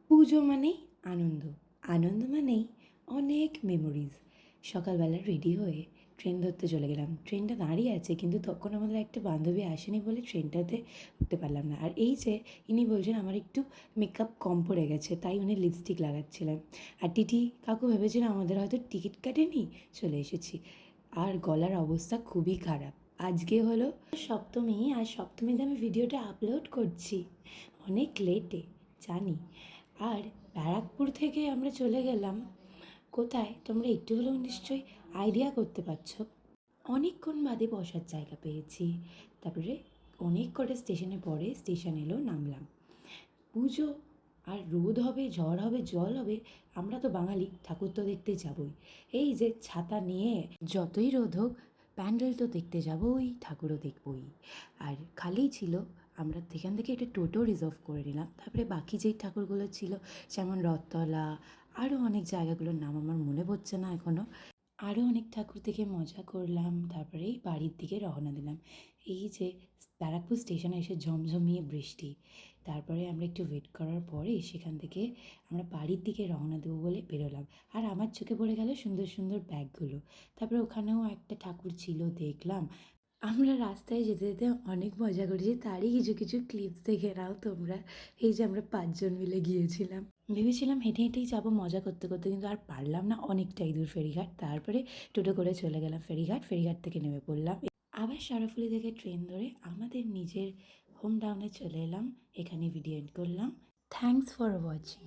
পুজো মানেই আনন্দ, আনন্দ মানেই অনেক মেমোরিজ। সকালবেলা রেডি হয়ে ট্রেন ধরতে চলে গেলাম। ট্রেনটা দাঁড়িয়ে আছে, কিন্তু তখন আমাদের একটা বান্ধবী আসেনি বলে ট্রেনটাতে উঠতে পারলাম না। আর এই যে ইনি বলছেন আমার একটু মেকআপ কম পড়ে গেছে, তাই উনি লিপস্টিক লাগাচ্ছিলেন। আর টিটি কাকু ভেবেছিলেন আমাদের হয়তো টিকিট কাটেনি, চলে এসেছি। আর গলার অবস্থা খুবই খারাপ। আজকে হলো সপ্তমী, আর সপ্তমীতে আমি ভিডিওটা আপলোড করছি অনেক লেটে, জানি। আর ব্যারাকপুর থেকে আমরা চলে গেলাম কোথায়, তোমরা একটু হলেও নিশ্চয়ই আইডিয়া করতে পারছো। অনেকক্ষণ বাদে বসার জায়গা পেয়েছি। তারপরে অনেক কটা স্টেশনে পরে স্টেশন এলো, নামলাম। পুজো, আর রোদ হবে, ঝড় হবে, জল হবে, আমরা তো বাঙালি, ঠাকুর তো দেখতে যাবই। এই যে ছাতা নিয়ে যতই রোদ হোক, প্যান্ডেল তো দেখতে যাবই, ঠাকুরও দেখবই। আর খালি ছিল, আমরা সেখান থেকে একটা টোটো রিজার্ভ করে নিলাম। তারপরে বাকি যেই ঠাকুরগুলো ছিল, যেমন রথতলা, আরও অনেক জায়গাগুলোর নাম আমার মনে পড়ছে না এখনও, আরও অনেক ঠাকুর দেখে মজা করলাম। তারপরেই বাড়ির দিকে রওনা দিলাম। এই যে ব্যারাকপুর স্টেশনে এসে ঝমঝমিয়ে বৃষ্টি, তারপরে আমরা একটু ওয়েট করার পরে সেখান থেকে আমরা বাড়ির দিকে রওনা দেবো বলে বেরোলাম। আর আমার চোখে পড়ে গেল সুন্দর সুন্দর ব্যাগগুলো। তারপরে ওখানেও একটা ঠাকুর ছিল, দেখলাম। আমরা রাস্তায় যেতে যেতে অনেক মজা করেছি, তারই কিছু কিছু ক্লিপস দেখে নাও তোমরা। এই যে আমরা 5 জন মিলে গিয়েছিলাম, ভেবেছিলাম হেঁটে হেঁটেই যাবো মজা করতে করতে, কিন্তু আর পারলাম না, অনেকটাই দূর ফেরিঘাট। তারপরে টোটো করে চলে গেলাম ফেরিঘাট, ফেরিঘাট থেকে নেমে পড়লাম। আবার সারাফুলি থেকে ট্রেন ধরে আমাদের নিজের হোম টাউনে চলে এলাম। এখানে ভিডিও এড করলাম। Thanks for watching.